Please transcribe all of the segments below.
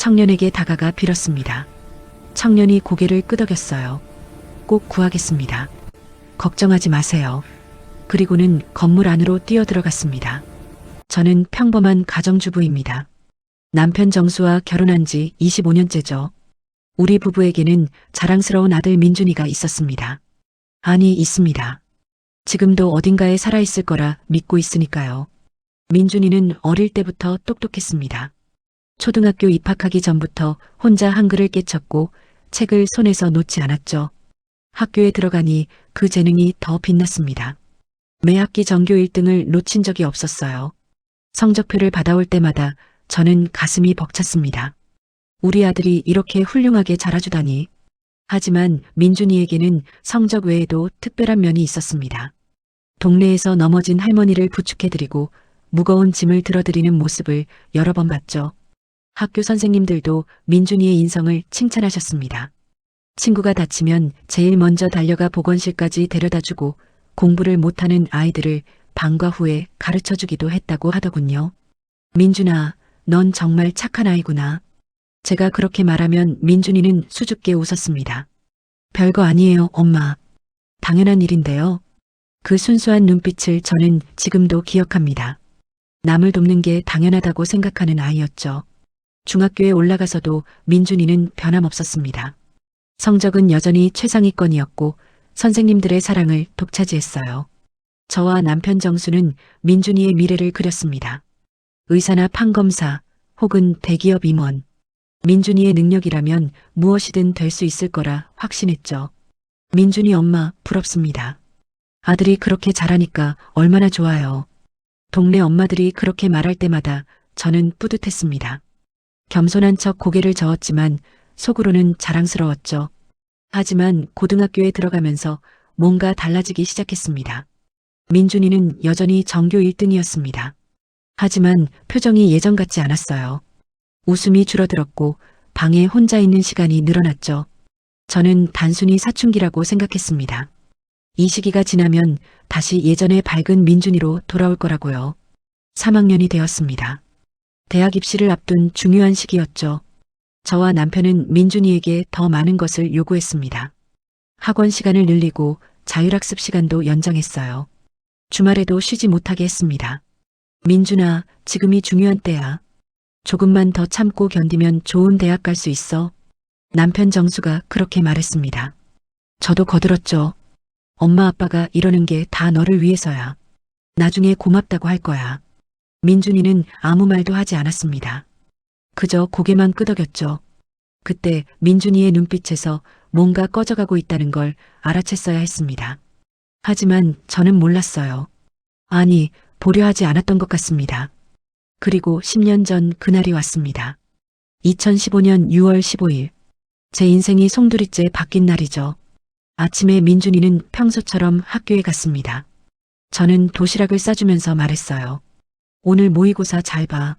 청년에게 다가가 빌었습니다. 청년이 고개를 끄덕였어요. 꼭 구하겠습니다. 걱정하지 마세요. 그리고는 건물 안으로 뛰어들어갔습니다. 저는 평범한 가정주부입니다. 남편 정수와 결혼한 지 25년째죠. 우리 부부에게는 자랑스러운 아들 민준이가 있었습니다. 아니, 있습니다. 지금도 어딘가에 살아있을 거라 믿고 있으니까요. 민준이는 어릴 때부터 똑똑했습니다. 초등학교 입학하기 전부터 혼자 한글을 깨쳤고 책을 손에서 놓지 않았죠. 학교에 들어가니 그 재능이 더 빛났습니다. 매 학기 전교 1등을 놓친 적이 없었어요. 성적표를 받아올 때마다 저는 가슴이 벅찼습니다. 우리 아들이 이렇게 훌륭하게 자라주다니. 하지만 민준이에게는 성적 외에도 특별한 면이 있었습니다. 동네에서 넘어진 할머니를 부축해드리고 무거운 짐을 들어드리는 모습을 여러 번 봤죠. 학교 선생님들도 민준이의 인성을 칭찬하셨습니다. 친구가 다치면 제일 먼저 달려가 보건실까지 데려다주고 공부를 못하는 아이들을 방과 후에 가르쳐주기도 했다고 하더군요. 민준아, 넌 정말 착한 아이구나. 제가 그렇게 말하면 민준이는 수줍게 웃었습니다. 별거 아니에요, 엄마. 당연한 일인데요. 그 순수한 눈빛을 저는 지금도 기억합니다. 남을 돕는 게 당연하다고 생각하는 아이였죠. 중학교에 올라가서도 민준이는 변함없었습니다. 성적은 여전히 최상위권이었고 선생님들의 사랑을 독차지했어요. 저와 남편 정수는 민준이의 미래를 그렸습니다. 의사나 판검사 혹은 대기업 임원. 민준이의 능력이라면 무엇이든 될 수 있을 거라 확신했죠. 민준이 엄마 부럽습니다. 아들이 그렇게 잘하니까 얼마나 좋아요. 동네 엄마들이 그렇게 말할 때마다 저는 뿌듯했습니다. 겸손한 척 고개를 저었지만 속으로는 자랑스러웠죠. 하지만 고등학교에 들어가면서 뭔가 달라지기 시작했습니다. 민준이는 여전히 전교 1등이었습니다. 하지만 표정이 예전 같지 않았어요. 웃음이 줄어들었고 방에 혼자 있는 시간이 늘어났죠. 저는 단순히 사춘기라고 생각했습니다. 이 시기가 지나면 다시 예전의 밝은 민준이로 돌아올 거라고요. 3학년이 되었습니다. 대학 입시를 앞둔 중요한 시기였죠. 저와 남편은 민준이에게 더 많은 것을 요구했습니다. 학원 시간을 늘리고 자율학습 시간도 연장했어요. 주말에도 쉬지 못하게 했습니다. 민준아, 지금이 중요한 때야. 조금만 더 참고 견디면 좋은 대학 갈 수 있어. 남편 정수가 그렇게 말했습니다. 저도 거들었죠. 엄마 아빠가 이러는 게 다 너를 위해서야. 나중에 고맙다고 할 거야. 민준이는 아무 말도 하지 않았습니다. 그저 고개만 끄덕였죠. 그때 민준이의 눈빛에서 뭔가 꺼져가고 있다는 걸 알아챘어야 했습니다. 하지만 저는 몰랐어요. 아니, 보려 하지 않았던 것 같습니다. 그리고 10년 전 그날이 왔습니다. 2015년 6월 15일. 제 인생이 송두리째 바뀐 날이죠. 아침에 민준이는 평소처럼 학교에 갔습니다. 저는 도시락을 싸주면서 말했어요. 오늘 모의고사 잘 봐.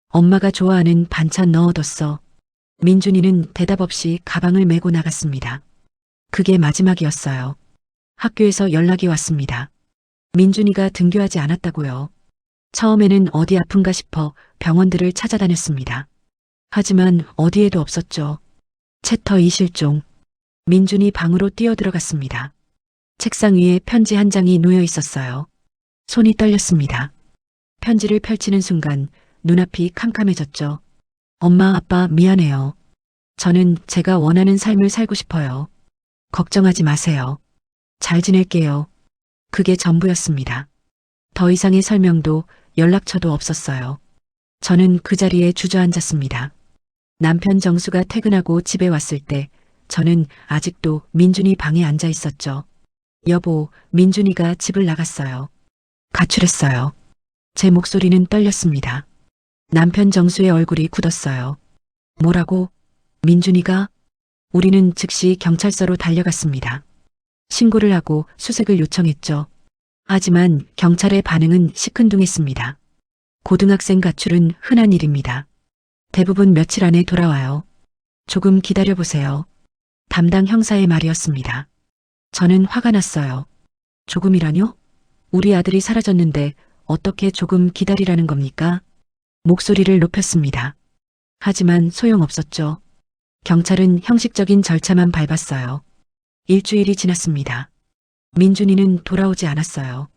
엄마가 좋아하는 반찬 넣어뒀어. 민준이는 대답 없이 가방을 메고 나갔습니다. 그게 마지막이었어요. 학교에서 연락이 왔습니다. 민준이가 등교하지 않았다고요. 처음에는 어디 아픈가 싶어 병원들을 찾아다녔습니다. 하지만 어디에도 없었죠. 채터 이실종. 민준이 방으로 뛰어들어갔습니다. 책상 위에 편지 한 장이 놓여 있었어요. 손이 떨렸습니다. 편지를 펼치는 순간 눈앞이 캄캄해졌죠. 엄마, 아빠 미안해요. 저는 제가 원하는 삶을 살고 싶어요. 걱정하지 마세요. 잘 지낼게요. 그게 전부였습니다. 더 이상의 설명도 연락처도 없었어요. 저는 그 자리에 주저앉았습니다. 남편 정수가 퇴근하고 집에 왔을 때 저는 아직도 민준이 방에 앉아 있었죠. 여보, 민준이가 집을 나갔어요. 가출했어요. 제 목소리는 떨렸습니다. 남편 정수의 얼굴이 굳었어요. 뭐라고? 민준이가? 우리는 즉시 경찰서로 달려갔습니다. 신고를 하고 수색을 요청했죠. 하지만 경찰의 반응은 시큰둥했습니다. 고등학생 가출은 흔한 일입니다. 대부분 며칠 안에 돌아와요. 조금 기다려보세요. 담당 형사의 말이었습니다. 저는 화가 났어요. 조금이라뇨? 우리 아들이 사라졌는데 어떻게 조금 기다리라는 겁니까? 목소리를 높였습니다. 하지만 소용없었죠. 경찰은 형식적인 절차만 밟았어요. 일주일이 지났습니다. 민준이는 돌아오지 않았어요.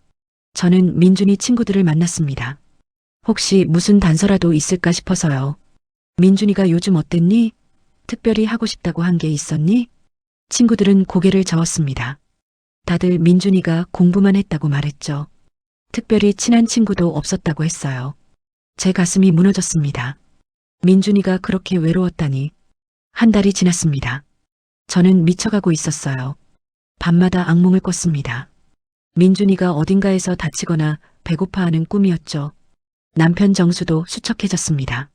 저는 민준이 친구들을 만났습니다. 혹시 무슨 단서라도 있을까 싶어서요. 민준이가 요즘 어땠니? 특별히 하고 싶다고 한 게 있었니? 친구들은 고개를 저었습니다. 다들 민준이가 공부만 했다고 말했죠. 특별히 친한 친구도 없었다고 했어요. 제 가슴이 무너졌습니다. 민준이가 그렇게 외로웠다니. 한 달이 지났습니다. 저는 미쳐가고 있었어요. 밤마다 악몽을 꿨습니다. 민준이가 어딘가에서 다치거나 배고파하는 꿈이었죠. 남편 정수도 수척해졌습니다.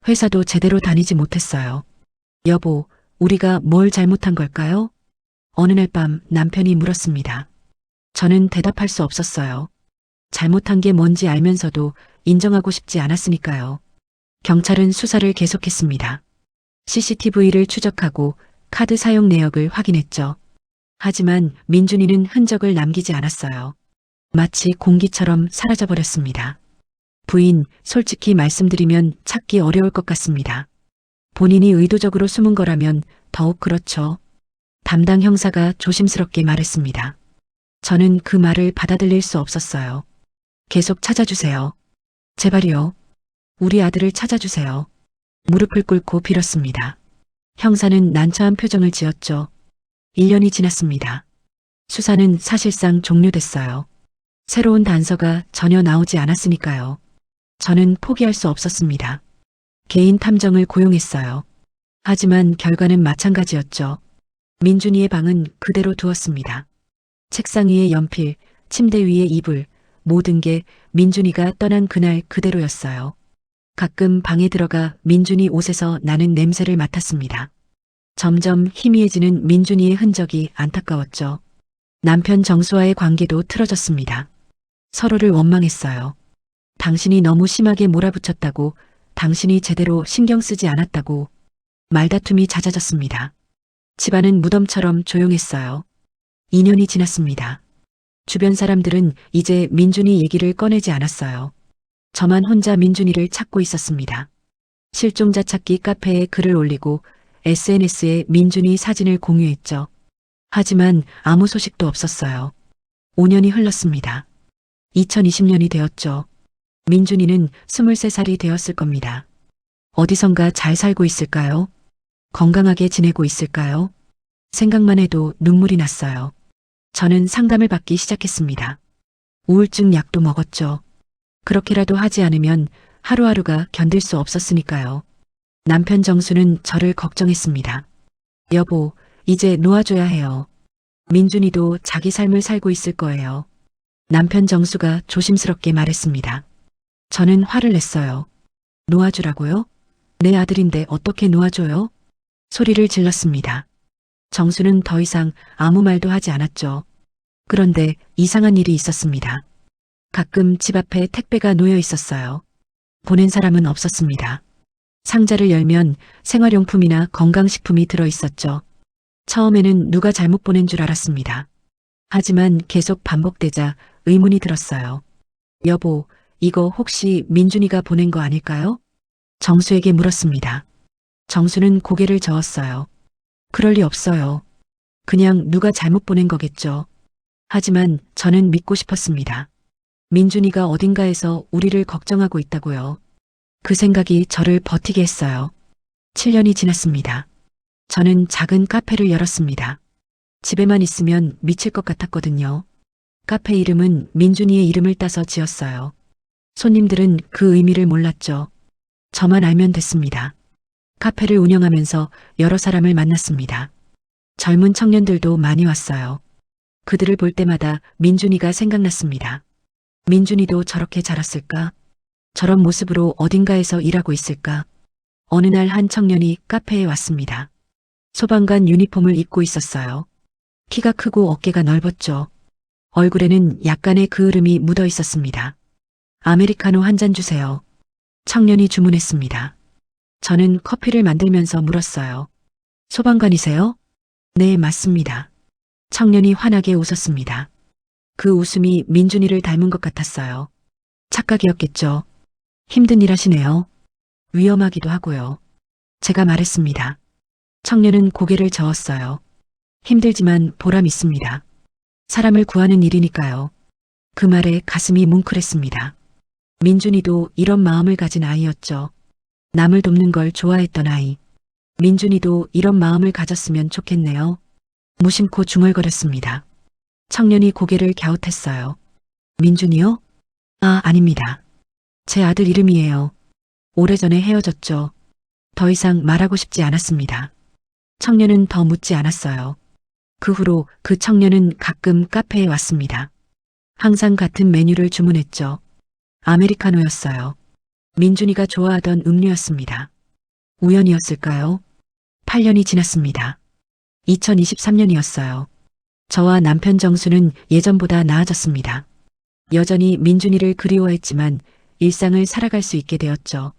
회사도 제대로 다니지 못했어요. 여보, 우리가 뭘 잘못한 걸까요? 어느 날 밤 남편이 물었습니다. 저는 대답할 수 없었어요. 잘못한 게 뭔지 알면서도 인정하고 싶지 않았으니까요. 경찰은 수사를 계속했습니다. CCTV를 추적하고 카드 사용 내역을 확인했죠. 하지만 민준이는 흔적을 남기지 않았어요. 마치 공기처럼 사라져버렸습니다. 부인, 솔직히 말씀드리면 찾기 어려울 것 같습니다. 본인이 의도적으로 숨은 거라면 더욱 그렇죠. 담당 형사가 조심스럽게 말했습니다. 저는 그 말을 받아들일 수 없었어요. 계속 찾아주세요. 제발요. 우리 아들을 찾아주세요. 무릎을 꿇고 빌었습니다. 형사는 난처한 표정을 지었죠. 1년이 지났습니다. 수사는 사실상 종료됐어요. 새로운 단서가 전혀 나오지 않았으니까요. 저는 포기할 수 없었습니다. 개인 탐정을 고용했어요. 하지만 결과는 마찬가지였죠. 민준이의 방은 그대로 두었습니다. 책상 위에 연필, 침대 위에 이불, 모든 게 민준이가 떠난 그날 그대로였어요. 가끔 방에 들어가 민준이 옷에서 나는 냄새를 맡았습니다. 점점 희미해지는 민준이의 흔적이 안타까웠죠. 남편 정수와의 관계도 틀어졌습니다. 서로를 원망했어요. 당신이 너무 심하게 몰아붙였다고, 당신이 제대로 신경 쓰지 않았다고. 말다툼이 잦아졌습니다. 집안은 무덤처럼 조용했어요. 2년이 지났습니다. 주변 사람들은 이제 민준이 얘기를 꺼내지 않았어요. 저만 혼자 민준이를 찾고 있었습니다. 실종자 찾기 카페에 글을 올리고 SNS에 민준이 사진을 공유했죠. 하지만 아무 소식도 없었어요. 5년이 흘렀습니다. 2020년이 되었죠. 민준이는 23살이 되었을 겁니다. 어디선가 잘 살고 있을까요? 건강하게 지내고 있을까요? 생각만 해도 눈물이 났어요. 저는 상담을 받기 시작했습니다. 우울증 약도 먹었죠. 그렇게라도 하지 않으면 하루하루가 견딜 수 없었으니까요. 남편 정수는 저를 걱정했습니다. 여보, 이제 놓아줘야 해요. 민준이도 자기 삶을 살고 있을 거예요. 남편 정수가 조심스럽게 말했습니다. 저는 화를 냈어요. 놓아주라고요? 내 아들인데 어떻게 놓아줘요? 소리를 질렀습니다. 정수는 더 이상 아무 말도 하지 않았죠. 그런데 이상한 일이 있었습니다. 가끔 집 앞에 택배가 놓여 있었어요. 보낸 사람은 없었습니다. 상자를 열면 생활용품이나 건강식품이 들어 있었죠. 처음에는 누가 잘못 보낸 줄 알았습니다. 하지만 계속 반복되자 의문이 들었어요. 여보, 이거 혹시 민준이가 보낸 거 아닐까요? 정수에게 물었습니다. 정수는 고개를 저었어요. 그럴 리 없어요. 그냥 누가 잘못 보낸 거겠죠. 하지만 저는 믿고 싶었습니다. 민준이가 어딘가에서 우리를 걱정하고 있다고요. 그 생각이 저를 버티게 했어요. 7년이 지났습니다. 저는 작은 카페를 열었습니다. 집에만 있으면 미칠 것 같았거든요. 카페 이름은 민준이의 이름을 따서 지었어요. 손님들은 그 의미를 몰랐죠. 저만 알면 됐습니다. 카페를 운영하면서 여러 사람을 만났습니다. 젊은 청년들도 많이 왔어요. 그들을 볼 때마다 민준이가 생각났습니다. 민준이도 저렇게 자랐을까? 저런 모습으로 어딘가에서 일하고 있을까? 어느 날 한 청년이 카페에 왔습니다. 소방관 유니폼을 입고 있었어요. 키가 크고 어깨가 넓었죠. 얼굴에는 약간의 그을음이 묻어 있었습니다. 아메리카노 한 잔 주세요. 청년이 주문했습니다. 저는 커피를 만들면서 물었어요. 소방관이세요? 네, 맞습니다. 청년이 환하게 웃었습니다. 그 웃음이 민준이를 닮은 것 같았어요. 착각이었겠죠. 힘든 일 하시네요. 위험하기도 하고요. 제가 말했습니다. 청년은 고개를 저었어요. 힘들지만 보람 있습니다. 사람을 구하는 일이니까요. 그 말에 가슴이 뭉클했습니다. 민준이도 이런 마음을 가진 아이였죠. 남을 돕는 걸 좋아했던 아이. 민준이도 이런 마음을 가졌으면 좋겠네요. 무심코 중얼거렸습니다. 청년이 고개를 갸웃했어요. 민준이요? 아, 아닙니다. 제 아들 이름이에요. 오래전에 헤어졌죠. 더 이상 말하고 싶지 않았습니다. 청년은 더 묻지 않았어요. 그 후로 그 청년은 가끔 카페에 왔습니다. 항상 같은 메뉴를 주문했죠. 아메리카노였어요. 민준이가 좋아하던 음료였습니다. 우연이었을까요? 8년이 지났습니다. 2023년이었어요. 저와 남편 정수는 예전보다 나아졌습니다. 여전히 민준이를 그리워했지만 일상을 살아갈 수 있게 되었죠.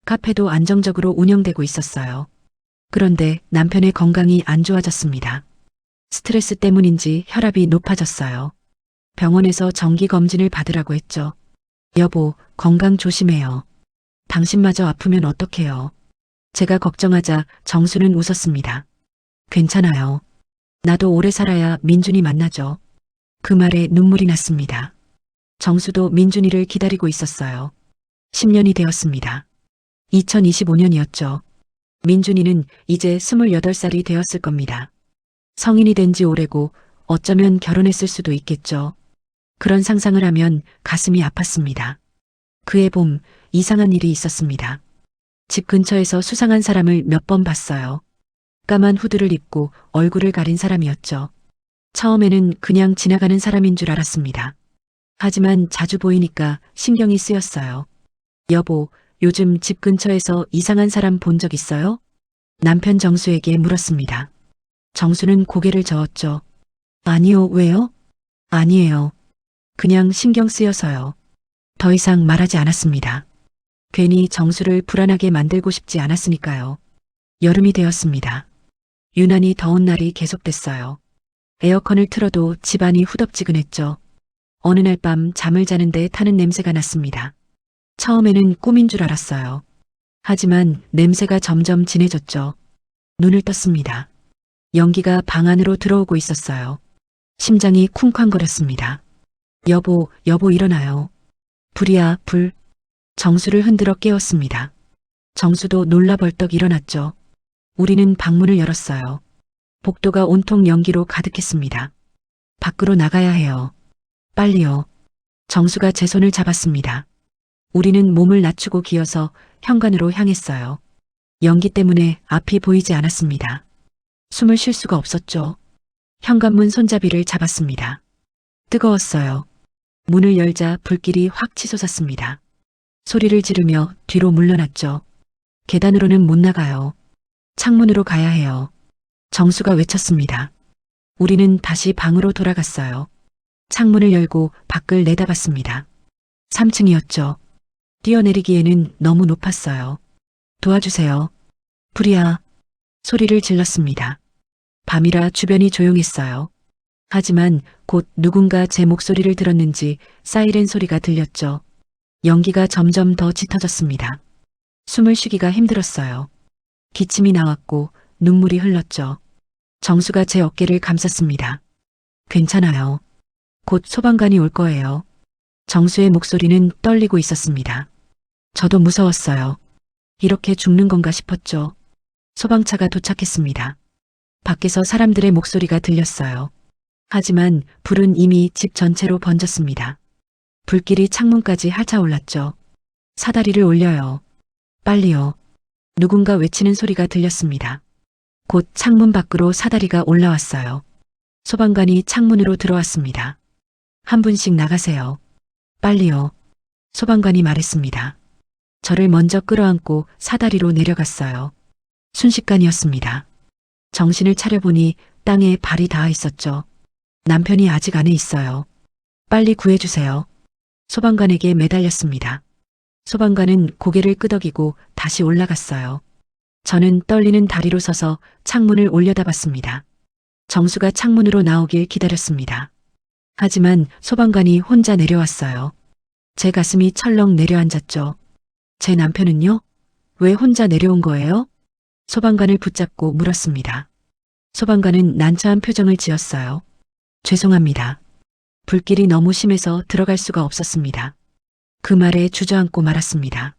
카페도 안정적으로 운영되고 있었어요. 그런데 남편의 건강이 안 좋아졌습니다. 스트레스 때문인지 혈압이 높아졌어요. 병원에서 정기검진을 받으라고 했죠. 여보, 건강 조심해요. 당신마저 아프면 어떡해요. 제가 걱정하자 정수는 웃었습니다. 괜찮아요. 나도 오래 살아야 민준이 만나죠. 그 말에 눈물이 났습니다. 정수도 민준이를 기다리고 있었어요. 10년이 되었습니다. 2025년이었죠. 민준이는 이제 28살이 되었을 겁니다. 성인이 된 지 오래고 어쩌면 결혼했을 수도 있겠죠. 그런 상상을 하면 가슴이 아팠습니다. 그해 봄 이상한 일이 있었습니다. 집 근처에서 수상한 사람을 몇 번 봤어요. 까만 후드를 입고 얼굴을 가린 사람이었죠. 처음에는 그냥 지나가는 사람인 줄 알았습니다. 하지만 자주 보이니까 신경이 쓰였어요. 여보, 요즘 집 근처에서 이상한 사람 본 적 있어요? 남편 정수에게 물었습니다. 정수는 고개를 저었죠. 아니요, 왜요? 아니에요. 그냥 신경 쓰여서요. 더 이상 말하지 않았습니다. 괜히 정수를 불안하게 만들고 싶지 않았으니까요. 여름이 되었습니다. 유난히 더운 날이 계속됐어요. 에어컨을 틀어도 집안이 후덥지근했죠. 어느 날 밤 잠을 자는데 타는 냄새가 났습니다. 처음에는 꿈인 줄 알았어요. 하지만 냄새가 점점 진해졌죠. 눈을 떴습니다. 연기가 방 안으로 들어오고 있었어요. 심장이 쿵쾅거렸습니다. 여보, 여보 일어나요. 불이야, 불. 정수를 흔들어 깨웠습니다. 정수도 놀라 벌떡 일어났죠. 우리는 방문을 열었어요. 복도가 온통 연기로 가득했습니다. 밖으로 나가야 해요. 빨리요. 정수가 제 손을 잡았습니다. 우리는 몸을 낮추고 기어서 현관으로 향했어요. 연기 때문에 앞이 보이지 않았습니다. 숨을 쉴 수가 없었죠. 현관문 손잡이를 잡았습니다. 뜨거웠어요. 문을 열자 불길이 확 치솟았습니다. 소리를 지르며 뒤로 물러났죠. 계단으로는 못 나가요. 창문으로 가야 해요. 정수가 외쳤습니다. 우리는 다시 방으로 돌아갔어요. 창문을 열고 밖을 내다봤습니다. 3층이었죠. 뛰어내리기에는 너무 높았어요. 도와주세요. 불이야. 소리를 질렀습니다. 밤이라 주변이 조용했어요. 하지만 곧 누군가 제 목소리를 들었는지 사이렌 소리가 들렸죠. 연기가 점점 더 짙어졌습니다. 숨을 쉬기가 힘들었어요. 기침이 나왔고 눈물이 흘렀죠. 정수가 제 어깨를 감쌌습니다. 괜찮아요. 곧 소방관이 올 거예요. 정수의 목소리는 떨리고 있었습니다. 저도 무서웠어요. 이렇게 죽는 건가 싶었죠. 소방차가 도착했습니다. 밖에서 사람들의 목소리가 들렸어요. 하지만 불은 이미 집 전체로 번졌습니다. 불길이 창문까지 핥아올랐죠. 사다리를 올려요. 빨리요. 누군가 외치는 소리가 들렸습니다. 곧 창문 밖으로 사다리가 올라왔어요. 소방관이 창문으로 들어왔습니다. 한 분씩 나가세요. 빨리요. 소방관이 말했습니다. 저를 먼저 끌어안고 사다리로 내려갔어요. 순식간이었습니다. 정신을 차려보니 땅에 발이 닿아 있었죠. 남편이 아직 안에 있어요. 빨리 구해주세요. 소방관에게 매달렸습니다. 소방관은 고개를 끄덕이고 다시 올라갔어요. 저는 떨리는 다리로 서서 창문을 올려다봤습니다. 정수가 창문으로 나오길 기다렸습니다. 하지만 소방관이 혼자 내려왔어요. 제 가슴이 철렁 내려앉았죠. 제 남편은요? 왜 혼자 내려온 거예요? 소방관을 붙잡고 물었습니다. 소방관은 난처한 표정을 지었어요. 죄송합니다. 불길이 너무 심해서 들어갈 수가 없었습니다. 그 말에 주저앉고 말았습니다.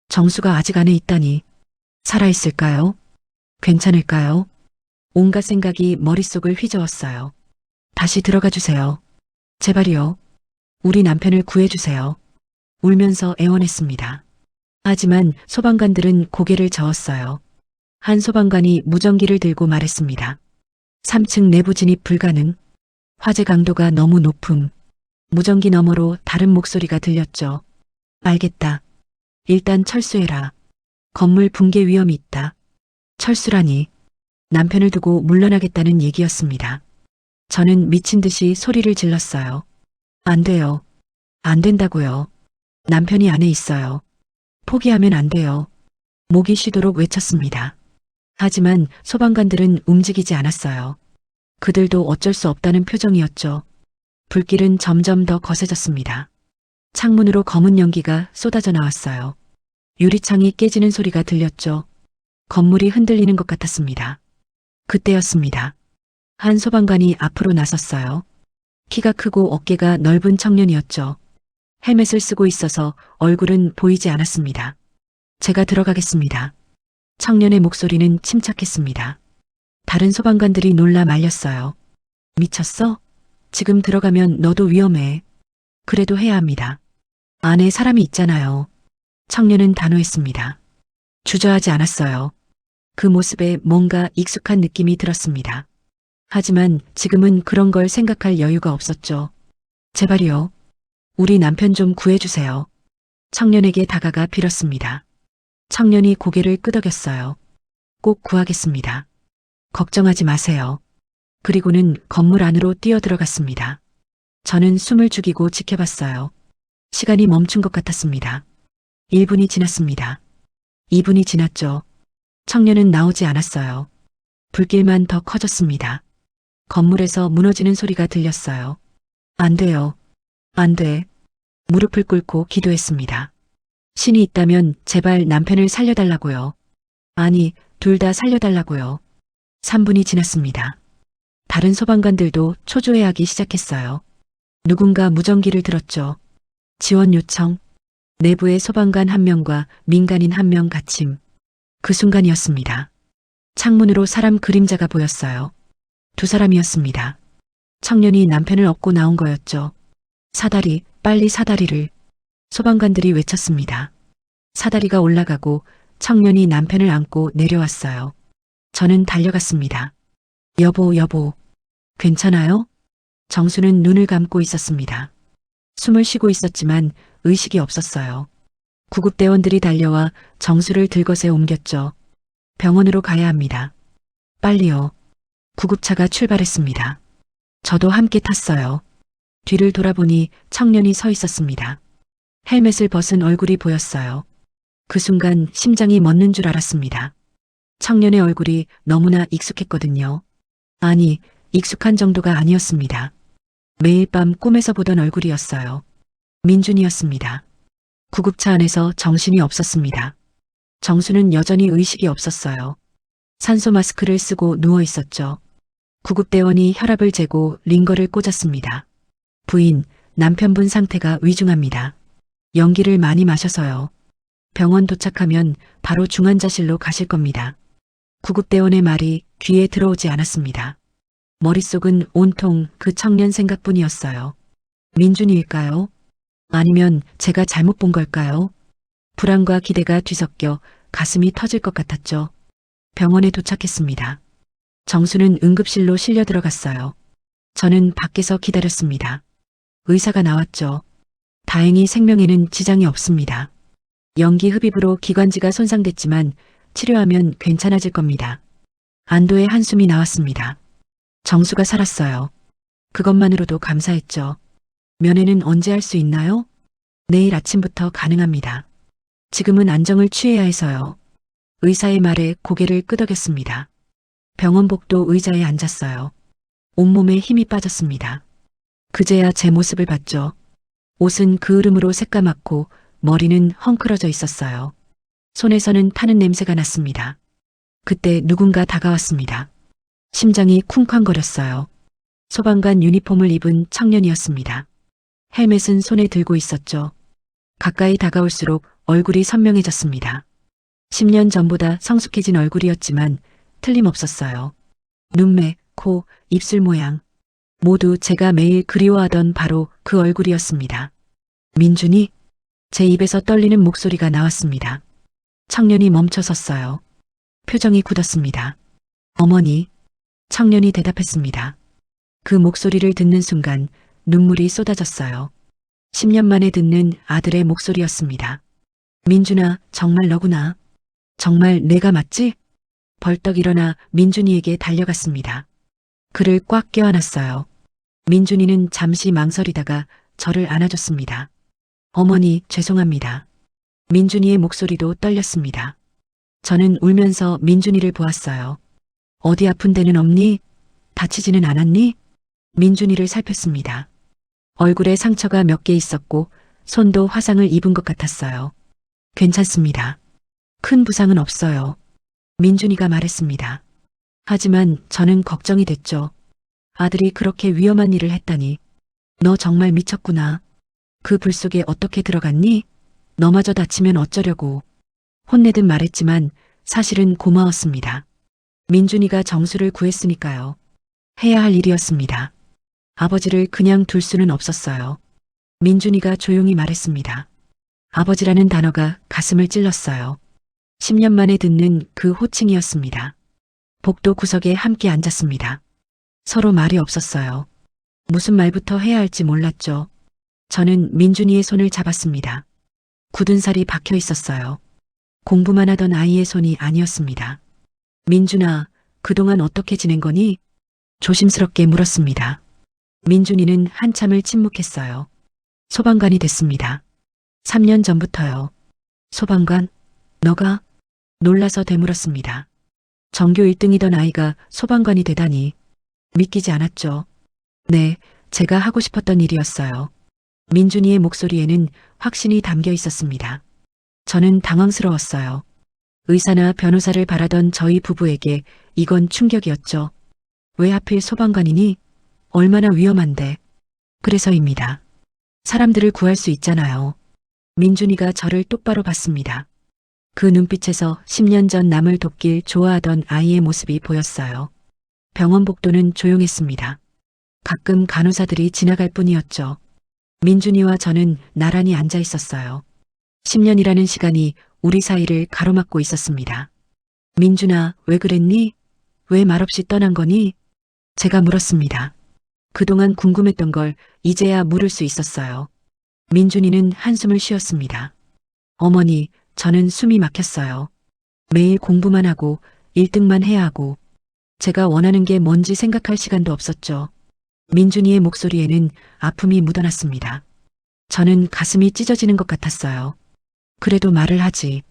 정수가 아직 안에 있다니. 살아있을까요? 괜찮을까요? 온갖 생각이 머릿속을 휘저었어요. 다시 들어가 주세요. 제발이요. 우리 남편을 구해주세요. 울면서 애원했습니다. 하지만 소방관들은 고개를 저었어요. 한 소방관이 무전기를 들고 말했습니다. 3층 내부 진입 불가능. 화재 강도가 너무 높음. 무전기 너머로 다른 목소리가 들렸죠. 알겠다. 일단 철수해라. 건물 붕괴 위험이 있다. 철수라니. 남편을 두고 물러나겠다는 얘기였습니다. 저는 미친 듯이 소리를 질렀어요. 안 돼요. 안 된다고요. 남편이 안에 있어요. 포기하면 안 돼요. 목이 쉬도록 외쳤습니다. 하지만 소방관들은 움직이지 않았어요. 그들도 어쩔 수 없다는 표정이었죠. 불길은 점점 더 거세졌습니다. 창문으로 검은 연기가 쏟아져 나왔어요. 유리창이 깨지는 소리가 들렸죠. 건물이 흔들리는 것 같았습니다. 그때였습니다. 한 소방관이 앞으로 나섰어요. 키가 크고 어깨가 넓은 청년이었죠. 헬멧을 쓰고 있어서 얼굴은 보이지 않았습니다. 제가 들어가겠습니다. 청년의 목소리는 침착했습니다. 다른 소방관들이 놀라 말렸어요. 미쳤어? 지금 들어가면 너도 위험해. 그래도 해야 합니다. 안에 사람이 있잖아요. 청년은 단호했습니다. 주저하지 않았어요. 그 모습에 뭔가 익숙한 느낌이 들었습니다. 하지만 지금은 그런 걸 생각할 여유가 없었죠. 제발이요. 우리 남편 좀 구해주세요. 청년에게 다가가 빌었습니다. 청년이 고개를 끄덕였어요. 꼭 구하겠습니다. 걱정하지 마세요. 그리고는 건물 안으로 뛰어들어갔습니다. 저는 숨을 죽이고 지켜봤어요. 시간이 멈춘 것 같았습니다. 1분이 지났습니다. 2분이 지났죠. 청년은 나오지 않았어요. 불길만 더 커졌습니다. 건물에서 무너지는 소리가 들렸어요. 안 돼요. 안 돼. 무릎을 꿇고 기도했습니다. 신이 있다면 제발 남편을 살려달라고요. 아니, 둘 다 살려달라고요. 3분이 지났습니다. 다른 소방관들도 초조해하기 시작했어요. 누군가 무전기를 들었죠. 지원 요청. 내부의 소방관 1명과 민간인 1명 갇힘. 그 순간이었습니다. 창문으로 사람 그림자가 보였어요. 2사람이었습니다. 청년이 남편을 업고 나온 거였죠. 사다리, 빨리 사다리를. 소방관들이 외쳤습니다. 사다리가 올라가고 청년이 남편을 안고 내려왔어요. 저는 달려갔습니다. 여보, 여보. 괜찮아요? 정수는 눈을 감고 있었습니다. 숨을 쉬고 있었지만 의식이 없었어요. 구급대원들이 달려와 정수를 들것에 옮겼죠. 병원으로 가야 합니다. 빨리요. 구급차가 출발했습니다. 저도 함께 탔어요. 뒤를 돌아보니 청년이 서 있었습니다. 헬멧을 벗은 얼굴이 보였어요. 그 순간 심장이 멎는 줄 알았습니다. 청년의 얼굴이 너무나 익숙했거든요. 아니, 익숙한 정도가 아니었습니다. 매일 밤 꿈에서 보던 얼굴이었어요. 민준이었습니다. 구급차 안에서 정신이 없었습니다. 정수는 여전히 의식이 없었어요. 산소 마스크를 쓰고 누워 있었죠. 구급대원이 혈압을 재고 링거를 꽂았습니다. 부인, 남편분 상태가 위중합니다. 연기를 많이 마셔서요. 병원 도착하면 바로 중환자실로 가실 겁니다. 구급대원의 말이 귀에 들어오지 않았습니다. 머릿속은 온통 그 청년 생각뿐이었어요. 민준이일까요? 아니면 제가 잘못 본 걸까요? 불안과 기대가 뒤섞여 가슴이 터질 것 같았죠. 병원에 도착했습니다. 정수는 응급실로 실려 들어갔어요. 저는 밖에서 기다렸습니다. 의사가 나왔죠. 다행히 생명에는 지장이 없습니다. 연기 흡입으로 기관지가 손상됐지만 치료하면 괜찮아질 겁니다. 안도의 한숨이 나왔습니다. 정수가 살았어요. 그것만으로도 감사했죠. 면회는 언제 할 수 있나요? 내일 아침부터 가능합니다. 지금은 안정을 취해야 해서요. 의사의 말에 고개를 끄덕였습니다. 병원복도 의자에 앉았어요. 온몸에 힘이 빠졌습니다. 그제야 제 모습을 봤죠. 옷은 그 으름으로 새까맣고 머리는 헝클어져 있었어요. 손에서는 타는 냄새가 났습니다. 그때 누군가 다가왔습니다. 심장이 쿵쾅거렸어요. 소방관 유니폼을 입은 청년이었습니다. 헬멧은 손에 들고 있었죠. 가까이 다가올수록 얼굴이 선명해졌습니다. 10년 전보다 성숙해진 얼굴이었지만 틀림없었어요. 눈매, 코, 입술 모양. 모두 제가 매일 그리워하던 바로 그 얼굴이었습니다. 민준이? 제 입에서 떨리는 목소리가 나왔습니다. 청년이 멈춰섰어요. 표정이 굳었습니다. 어머니. 청년이 대답했습니다. 그 목소리를 듣는 순간 눈물이 쏟아졌어요. 10년 만에 듣는 아들의 목소리였습니다. 민준아, 정말 너구나. 정말 내가 맞지? 벌떡 일어나 민준이에게 달려갔습니다. 그를 꽉 껴안았어요. 민준이는 잠시 망설이다가 저를 안아줬습니다. 어머니, 죄송합니다. 민준이의 목소리도 떨렸습니다. 저는 울면서 민준이를 보았어요. 어디 아픈 데는 없니? 다치지는 않았니? 민준이를 살폈습니다. 얼굴에 상처가 몇 개 있었고 손도 화상을 입은 것 같았어요. 괜찮습니다. 큰 부상은 없어요. 민준이가 말했습니다. 하지만 저는 걱정이 됐죠. 아들이 그렇게 위험한 일을 했다니. 너 정말 미쳤구나. 그 불 속에 어떻게 들어갔니? 너마저 다치면 어쩌려고. 혼내듯 말했지만 사실은 고마웠습니다. 민준이가 정수를 구했으니까요. 해야 할 일이었습니다. 아버지를 그냥 둘 수는 없었어요. 민준이가 조용히 말했습니다. 아버지라는 단어가 가슴을 찔렀어요. 10년 만에 듣는 그 호칭이었습니다. 복도 구석에 함께 앉았습니다. 서로 말이 없었어요. 무슨 말부터 해야 할지 몰랐죠. 저는 민준이의 손을 잡았습니다. 굳은 살이 박혀 있었어요. 공부만 하던 아이의 손이 아니었습니다. 민준아, 그동안 어떻게 지낸 거니? 조심스럽게 물었습니다. 민준이는 한참을 침묵했어요. 소방관이 됐습니다. 3년 전부터요. 소방관? 너가? 놀라서 되물었습니다. 전교 1등이던 아이가 소방관이 되다니. 믿기지 않았죠. 네, 제가 하고 싶었던 일이었어요. 민준이의 목소리에는 확신이 담겨 있었습니다. 저는 당황스러웠어요. 의사나 변호사를 바라던 저희 부부에게 이건 충격이었죠. 왜 하필 소방관이니? 얼마나 위험한데. 그래서입니다. 사람들을 구할 수 있잖아요. 민준이가 저를 똑바로 봤습니다. 그 눈빛에서 10년 전 남을 돕길 좋아하던 아이의 모습이 보였어요. 병원 복도는 조용했습니다. 가끔 간호사들이 지나갈 뿐이었죠. 민준이와 저는 나란히 앉아 있었어요. 10년이라는 시간이 우리 사이를 가로막고 있었습니다. 민준아, 왜 그랬니? 왜 말없이 떠난 거니? 제가 물었습니다. 그동안 궁금했던 걸 이제야 물을 수 있었어요. 민준이는 한숨을 쉬었습니다. 어머니, 저는 숨이 막혔어요. 매일 공부만 하고 1등만 해야 하고 제가 원하는 게 뭔지 생각할 시간도 없었죠. 민준이의 목소리에는 아픔이 묻어났습니다. 저는 가슴이 찢어지는 것 같았어요. 그래도 말을 하지.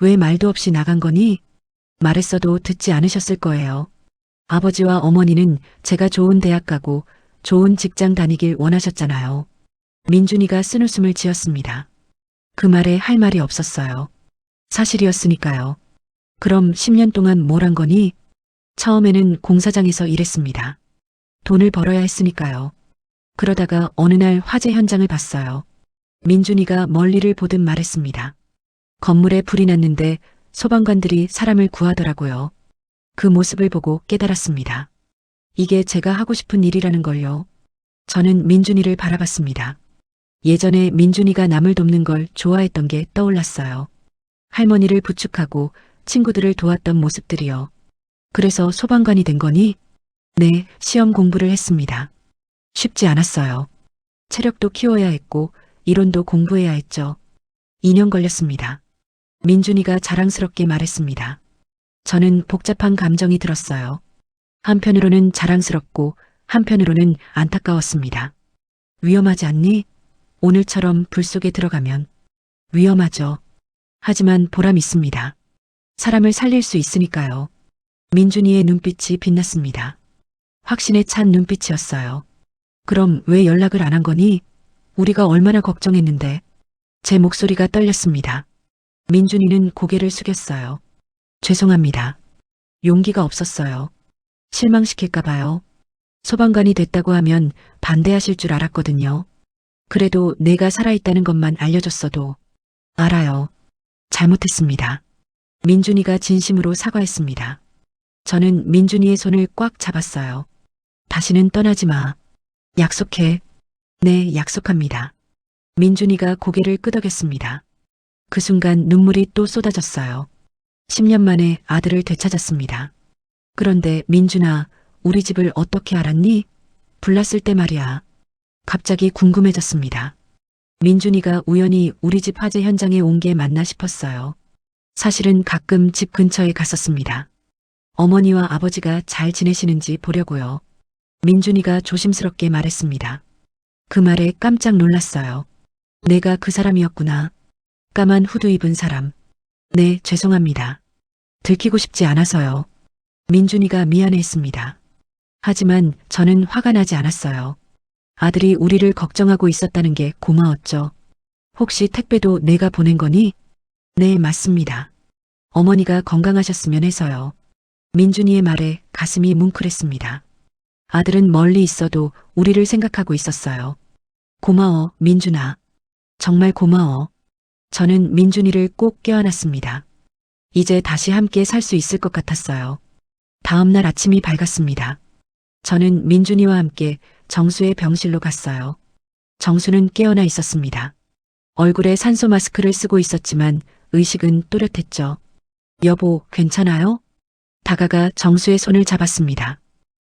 왜 말도 없이 나간 거니? 말했어도 듣지 않으셨을 거예요. 아버지와 어머니는 제가 좋은 대학 가고 좋은 직장 다니길 원하셨잖아요. 민준이가 쓴웃음을 지었습니다. 그 말에 할 말이 없었어요. 사실이었으니까요. 그럼 10년 동안 뭘 한 거니? 처음에는 공사장에서 일했습니다. 돈을 벌어야 했으니까요. 그러다가 어느 날 화재 현장을 봤어요. 민준이가 멀리를 보듯 말했습니다. 건물에 불이 났는데 소방관들이 사람을 구하더라고요. 그 모습을 보고 깨달았습니다. 이게 제가 하고 싶은 일이라는 걸요. 저는 민준이를 바라봤습니다. 예전에 민준이가 남을 돕는 걸 좋아했던 게 떠올랐어요. 할머니를 부축하고 친구들을 도왔던 모습들이요. 그래서 소방관이 된 거니? 네, 시험 공부를 했습니다. 쉽지 않았어요. 체력도 키워야 했고 이론도 공부해야 했죠. 2년 걸렸습니다. 민준이가 자랑스럽게 말했습니다. 저는 복잡한 감정이 들었어요. 한편으로는 자랑스럽고 한편으로는 안타까웠습니다. 위험하지 않니? 오늘처럼 불 속에 들어가면. 위험하죠. 하지만 보람 있습니다. 사람을 살릴 수 있으니까요. 민준이의 눈빛이 빛났습니다. 확신에 찬 눈빛이었어요. 그럼 왜 연락을 안 한 거니? 우리가 얼마나 걱정했는데. 제 목소리가 떨렸습니다. 민준이는 고개를 숙였어요. 죄송합니다. 용기가 없었어요. 실망시킬까봐요. 소방관이 됐다고 하면 반대하실 줄 알았거든요. 그래도 내가 살아있다는 것만 알려줬어도. 알아요. 잘못했습니다. 민준이가 진심으로 사과했습니다. 저는 민준이의 손을 꽉 잡았어요. 다시는 떠나지 마. 약속해. 네, 약속합니다. 민준이가 고개를 끄덕였습니다. 그 순간 눈물이 또 쏟아졌어요. 10년 만에 아들을 되찾았습니다. 그런데 민준아, 우리 집을 어떻게 알았니? 불났을 때 말이야. 갑자기 궁금해졌습니다. 민준이가 우연히 우리 집 화재 현장에 온 게 맞나 싶었어요. 사실은 가끔 집 근처에 갔었습니다. 어머니와 아버지가 잘 지내시는지 보려고요. 민준이가 조심스럽게 말했습니다. 그 말에 깜짝 놀랐어요. 내가 그 사람이었구나. 까만 후드 입은 사람. 네, 죄송합니다. 들키고 싶지 않아서요. 민준이가 미안해했습니다. 하지만 저는 화가 나지 않았어요. 아들이 우리를 걱정하고 있었다는 게 고마웠죠. 혹시 택배도 내가 보낸 거니? 네, 맞습니다. 어머니가 건강하셨으면 해서요. 민준이의 말에 가슴이 뭉클했습니다. 아들은 멀리 있어도 우리를 생각하고 있었어요. 고마워, 민준아. 정말 고마워. 저는 민준이를 꼭 껴안았습니다. 이제 다시 함께 살 수 있을 것 같았어요. 다음 날 아침이 밝았습니다. 저는 민준이와 함께 정수의 병실로 갔어요. 정수는 깨어나 있었습니다. 얼굴에 산소 마스크를 쓰고 있었지만 의식은 또렷했죠. 여보, 괜찮아요? 다가가 정수의 손을 잡았습니다.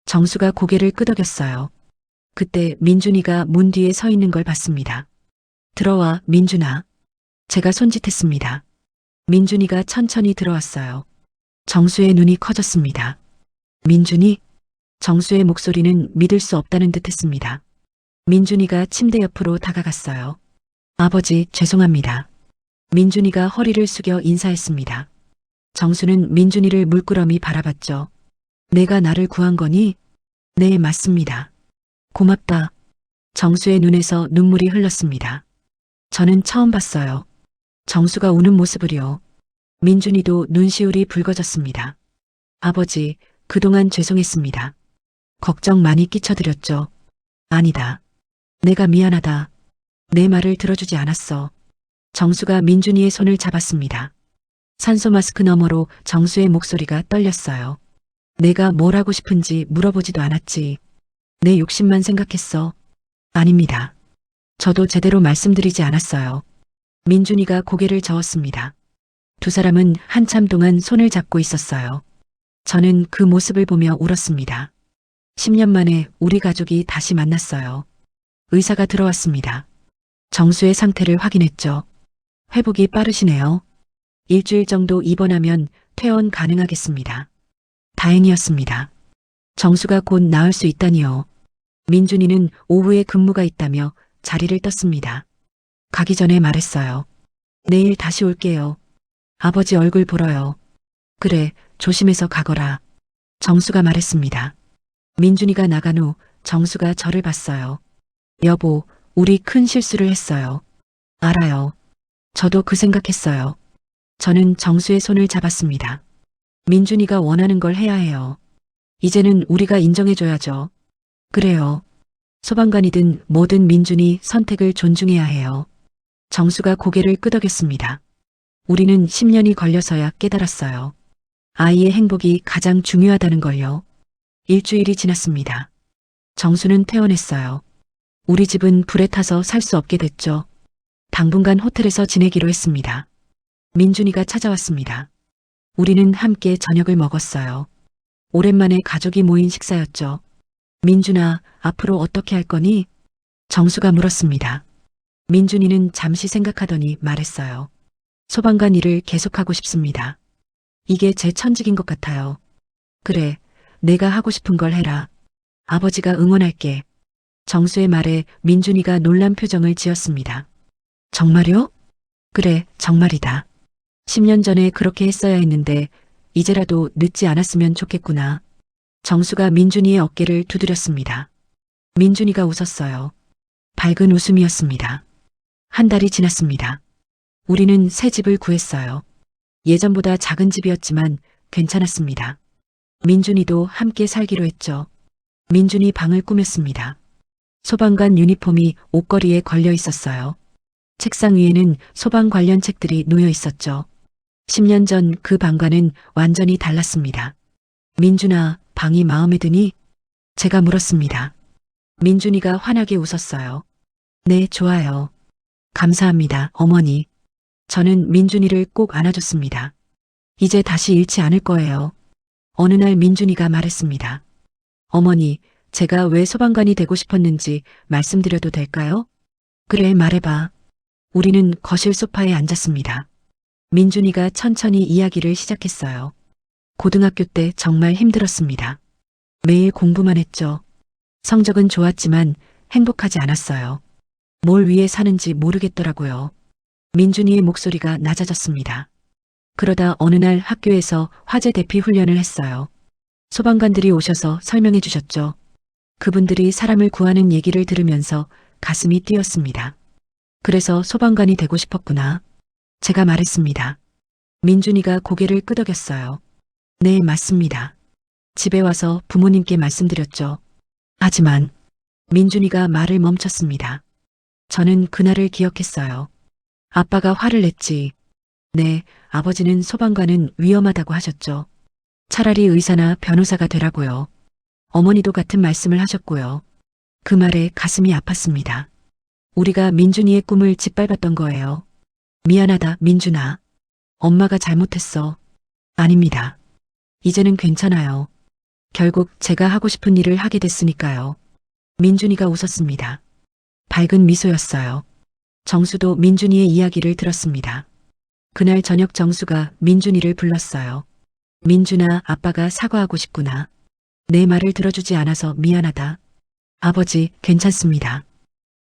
정수가 고개를 끄덕였어요. 그때 민준이가 문 뒤에 서 있는 걸 봤습니다. 들어와, 민준아. 제가 손짓했습니다. 민준이가 천천히 들어왔어요. 정수의 눈이 커졌습니다. 민준이? 정수의 목소리는 믿을 수 없다는 듯 했습니다. 민준이가 침대 옆으로 다가갔어요. 아버지, 죄송합니다. 민준이가 허리를 숙여 인사했습니다. 정수는 민준이를 물끄러미 바라봤죠. 내가 나를 구한 거니? 네, 맞습니다. 고맙다. 정수의 눈에서 눈물이 흘렀습니다. 저는 처음 봤어요. 정수가 우는 모습을요. 민준이도 눈시울이 붉어졌습니다. 아버지, 그동안 죄송했습니다. 걱정 많이 끼쳐드렸죠. 아니다. 내가 미안하다. 내 말을 들어주지 않았어. 정수가 민준이의 손을 잡았습니다. 산소 마스크 너머로 정수의 목소리가 떨렸어요. 내가 뭘 하고 싶은지 물어보지도 않았지. 내 욕심만 생각했어. 아닙니다. 저도 제대로 말씀드리지 않았어요. 민준이가 고개를 저었습니다. 두 사람은 한참 동안 손을 잡고 있었어요. 저는 그 모습을 보며 울었습니다. 10년 만에 우리 가족이 다시 만났어요. 의사가 들어왔습니다. 정수의 상태를 확인했죠. 회복이 빠르시네요. 일주일 정도 입원하면 퇴원 가능하겠습니다. 다행이었습니다. 정수가 곧 나을 수 있다니요. 민준이는 오후에 근무가 있다며 자리를 떴습니다. 가기 전에 말했어요. 내일 다시 올게요. 아버지 얼굴 보러요. 그래, 조심해서 가거라. 정수가 말했습니다. 민준이가 나간 후 정수가 저를 봤어요. 여보, 우리 큰 실수를 했어요. 알아요. 저도 그 생각했어요. 저는 정수의 손을 잡았습니다. 민준이가 원하는 걸 해야 해요. 이제는 우리가 인정해줘야죠. 그래요. 소방관이든 뭐든 민준이 선택을 존중해야 해요. 정수가 고개를 끄덕였습니다. 우리는 10년이 걸려서야 깨달았어요. 아이의 행복이 가장 중요하다는 걸요. 일주일이 지났습니다. 정수는 퇴원했어요. 우리 집은 불에 타서 살 수 없게 됐죠. 당분간 호텔에서 지내기로 했습니다. 민준이가 찾아왔습니다. 우리는 함께 저녁을 먹었어요. 오랜만에 가족이 모인 식사였죠. 민준아, 앞으로 어떻게 할 거니? 정수가 물었습니다. 민준이는 잠시 생각하더니 말했어요. 소방관 일을 계속하고 싶습니다. 이게 제 천직인 것 같아요. 그래, 내가 하고 싶은 걸 해라. 아버지가 응원할게. 정수의 말에 민준이가 놀란 표정을 지었습니다. 정말요? 그래, 정말이다. 10년 전에 그렇게 했어야 했는데 이제라도 늦지 않았으면 좋겠구나. 정수가 민준이의 어깨를 두드렸습니다. 민준이가 웃었어요. 밝은 웃음이었습니다. 한 달이 지났습니다. 우리는 새 집을 구했어요. 예전보다 작은 집이었지만 괜찮았습니다. 민준이도 함께 살기로 했죠. 민준이 방을 꾸몄습니다. 소방관 유니폼이 옷걸이에 걸려 있었어요. 책상 위에는 소방 관련 책들이 놓여 있었죠. 10년 전 그 방과는 완전히 달랐습니다. 민준아, 방이 마음에 드니? 제가 물었습니다. 민준이가 환하게 웃었어요. 네, 좋아요. 감사합니다, 어머니. 저는 민준이를 꼭 안아줬습니다. 이제 다시 잃지 않을 거예요. 어느 날 민준이가 말했습니다. 어머니, 제가 왜 소방관이 되고 싶었는지 말씀드려도 될까요? 그래, 말해봐. 우리는 거실 소파에 앉았습니다. 민준이가 천천히 이야기를 시작했어요. 고등학교 때 정말 힘들었습니다. 매일 공부만 했죠. 성적은 좋았지만 행복하지 않았어요. 뭘 위해 사는지 모르겠더라고요. 민준이의 목소리가 낮아졌습니다. 그러다 어느 날 학교에서 화재 대피 훈련을 했어요. 소방관들이 오셔서 설명해 주셨죠. 그분들이 사람을 구하는 얘기를 들으면서 가슴이 뛰었습니다. 그래서 소방관이 되고 싶었구나. 제가 말했습니다. 민준이가 고개를 끄덕였어요. 네, 맞습니다. 집에 와서 부모님께 말씀드렸죠. 하지만 민준이가 말을 멈췄습니다. 저는 그날을 기억했어요. 아빠가 화를 냈지. 네, 아버지는 소방관은 위험하다고 하셨죠. 차라리 의사나 변호사가 되라고요. 어머니도 같은 말씀을 하셨고요. 그 말에 가슴이 아팠습니다. 우리가 민준이의 꿈을 짓밟았던 거예요. 미안하다, 민준아. 엄마가 잘못했어. 아닙니다. 이제는 괜찮아요. 결국 제가 하고 싶은 일을 하게 됐으니까요. 민준이가 웃었습니다. 밝은 미소였어요. 정수도 민준이의 이야기를 들었습니다. 그날 저녁 정수가 민준이를 불렀어요. 민준아, 아빠가 사과하고 싶구나. 내 말을 들어주지 않아서 미안하다. 아버지, 괜찮습니다.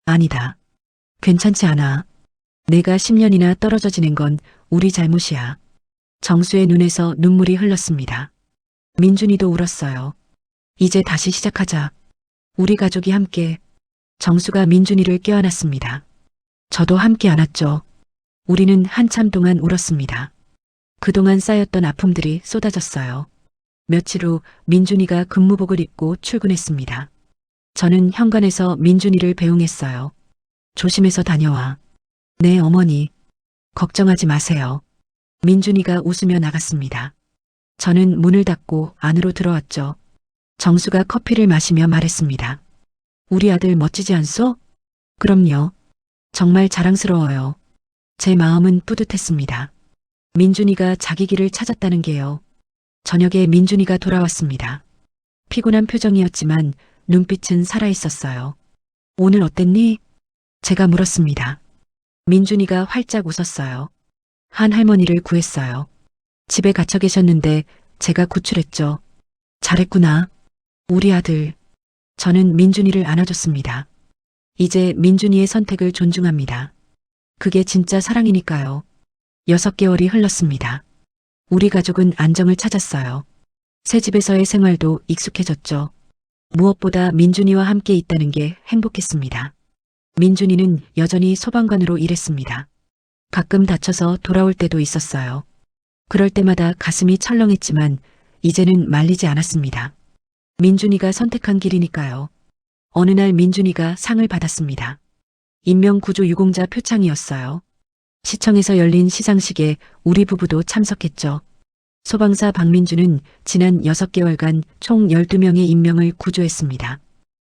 아니다. 괜찮지 않아. 내가 10년이나 떨어져 지낸 건 우리 잘못이야. 정수의 눈에서 눈물이 흘렀습니다. 민준이도 울었어요. 이제 다시 시작하자. 우리 가족이 함께. 정수가 민준이를 껴안았습니다. 저도 함께 안았죠. 우리는 한참 동안 울었습니다. 그동안 쌓였던 아픔들이 쏟아졌어요. 며칠 후 민준이가 근무복을 입고 출근했습니다. 저는 현관에서 민준이를 배웅했어요. 조심해서 다녀와. 네, 어머니. 걱정하지 마세요. 민준이가 웃으며 나갔습니다. 저는 문을 닫고 안으로 들어왔죠. 정수가 커피를 마시며 말했습니다. 우리 아들 멋지지 않소? 그럼요. 정말 자랑스러워요. 제 마음은 뿌듯했습니다. 민준이가 자기 길을 찾았다는 게요. 저녁에 민준이가 돌아왔습니다. 피곤한 표정이었지만 눈빛은 살아있었어요. 오늘 어땠니? 제가 물었습니다. 민준이가 활짝 웃었어요. 한 할머니를 구했어요. 집에 갇혀 계셨는데 제가 구출했죠. 잘했구나. 우리 아들. 저는 민준이를 안아줬습니다. 이제 민준이의 선택을 존중합니다. 그게 진짜 사랑이니까요. 6개월이 흘렀습니다. 우리 가족은 안정을 찾았어요. 새 집에서의 생활도 익숙해졌죠. 무엇보다 민준이와 함께 있다는 게 행복했습니다. 민준이는 여전히 소방관으로 일했습니다. 가끔 다쳐서 돌아올 때도 있었어요. 그럴 때마다 가슴이 철렁했지만 이제는 말리지 않았습니다. 민준이가 선택한 길이니까요. 어느 날 민준이가 상을 받았습니다. 인명구조 유공자 표창이었어요. 시청에서 열린 시상식에 우리 부부도 참석했죠. 소방사 박민주는 지난 6개월간 총 12명의 인명을 구조했습니다.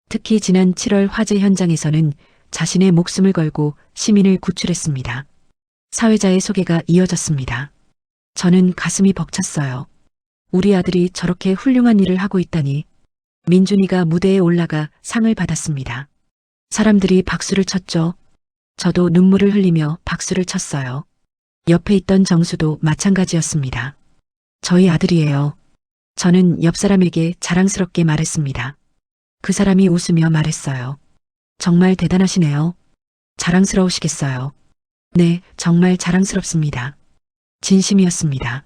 특히 지난 7월 화재 현장에서는 자신의 목숨을 걸고 시민을 구출했습니다. 사회자의 소개가 이어졌습니다. 저는 가슴이 벅찼어요. 우리 아들이 저렇게 훌륭한 일을 하고 있다니. 민준이가 무대에 올라가 상을 받았습니다. 사람들이 박수를 쳤죠. 저도 눈물을 흘리며 박수를 쳤어요. 옆에 있던 정수도 마찬가지였습니다. 저희 아들이에요. 저는 옆 사람에게 자랑스럽게 말했습니다. 그 사람이 웃으며 말했어요. 정말 대단하시네요. 자랑스러우시겠어요. 네, 정말 자랑스럽습니다. 진심이었습니다.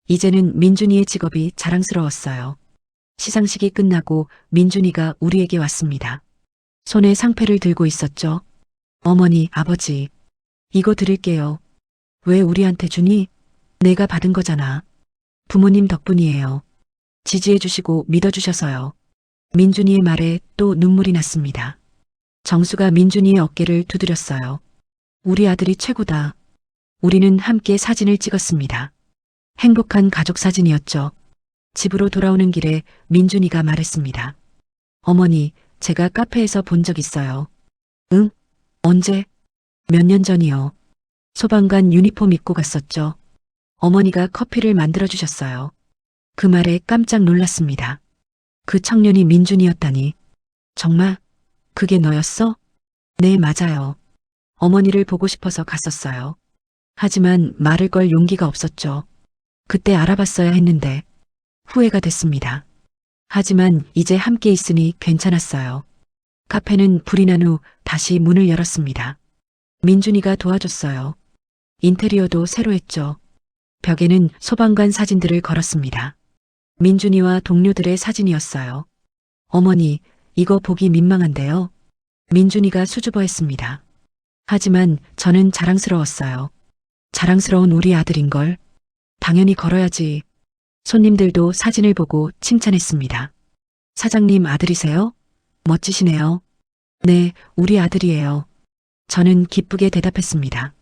이제는 민준이의 직업이 자랑스러웠어요. 시상식이 끝나고 민준이가 우리에게 왔습니다. 손에 상패를 들고 있었죠. 어머니, 아버지, 이거 드릴게요. 왜 우리한테 주니? 내가 받은 거잖아. 부모님 덕분이에요. 지지해주시고 믿어주셔서요. 민준이의 말에 또 눈물이 났습니다. 정수가 민준이의 어깨를 두드렸어요. 우리 아들이 최고다. 우리는 함께 사진을 찍었습니다. 행복한 가족 사진이었죠. 집으로 돌아오는 길에 민준이가 말했습니다. 어머니, 제가 카페에서 본 적 있어요. 응? 언제? 몇 년 전이요. 소방관 유니폼 입고 갔었죠. 어머니가 커피를 만들어주셨어요. 그 말에 깜짝 놀랐습니다. 그 청년이 민준이었다니. 정말? 그게 너였어? 네, 맞아요. 어머니를 보고 싶어서 갔었어요. 하지만 말을 걸 용기가 없었죠. 그때 알아봤어야 했는데 후회가 됐습니다. 하지만 이제 함께 있으니 괜찮았어요. 카페는 불이 난 후 다시 문을 열었습니다. 민준이가 도와줬어요. 인테리어도 새로 했죠. 벽에는 소방관 사진들을 걸었습니다. 민준이와 동료들의 사진이었어요. 어머니, 이거 보기 민망한데요. 민준이가 수줍어했습니다. 하지만 저는 자랑스러웠어요. 자랑스러운 우리 아들인걸. 당연히 걸어야지. 손님들도 사진을 보고 칭찬했습니다. 사장님 아들이세요? 멋지시네요. 네, 우리 아들이에요. 저는 기쁘게 대답했습니다.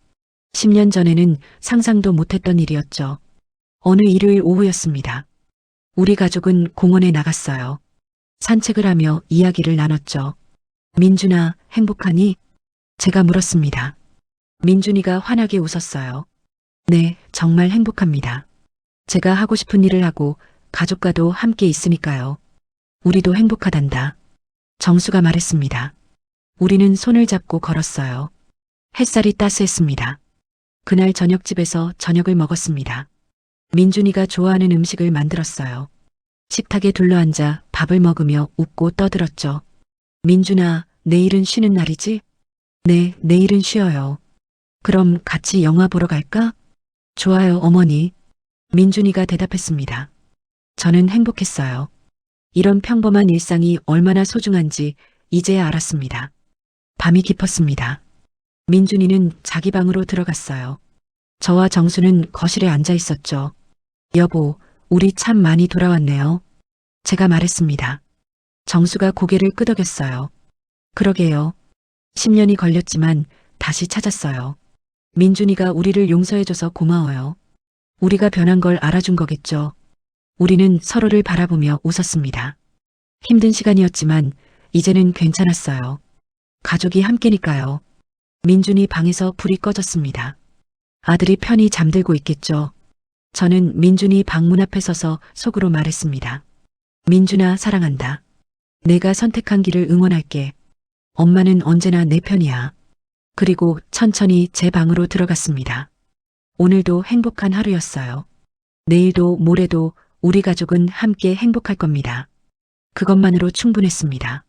10년 전에는 상상도 못했던 일이었죠. 어느 일요일 오후였습니다. 우리 가족은 공원에 나갔어요. 산책을 하며 이야기를 나눴죠. 민준아, 행복하니? 제가 물었습니다. 민준이가 환하게 웃었어요. 네, 정말 행복합니다. 제가 하고 싶은 일을 하고 가족과도 함께 있으니까요. 우리도 행복하단다. 정수가 말했습니다. 우리는 손을 잡고 걸었어요. 햇살이 따스했습니다. 그날 저녁집에서 저녁을 먹었습니다. 민준이가 좋아하는 음식을 만들었어요. 식탁에 둘러앉아 밥을 먹으며 웃고 떠들었죠. 민준아, 내일은 쉬는 날이지? 네, 내일은 쉬어요. 그럼 같이 영화 보러 갈까? 좋아요, 어머니. 민준이가 대답했습니다. 저는 행복했어요. 이런 평범한 일상이 얼마나 소중한지 이제야 알았습니다. 밤이 깊었습니다. 민준이는 자기 방으로 들어갔어요. 저와 정수는 거실에 앉아 있었죠. 여보, 우리 참 많이 돌아왔네요. 제가 말했습니다. 정수가 고개를 끄덕였어요. 그러게요. 10년이 걸렸지만 다시 찾았어요. 민준이가 우리를 용서해줘서 고마워요. 우리가 변한 걸 알아준 거겠죠. 우리는 서로를 바라보며 웃었습니다. 힘든 시간이었지만 이제는 괜찮았어요. 가족이 함께니까요. 민준이 방에서 불이 꺼졌습니다. 아들이 편히 잠들고 있겠죠. 저는 민준이 방문 앞에 서서 속으로 말했습니다. 민준아, 사랑한다. 내가 선택한 길을 응원할게. 엄마는 언제나 내 편이야. 그리고 천천히 제 방으로 들어갔습니다. 오늘도 행복한 하루였어요. 내일도 모레도 우리 가족은 함께 행복할 겁니다. 그것만으로 충분했습니다.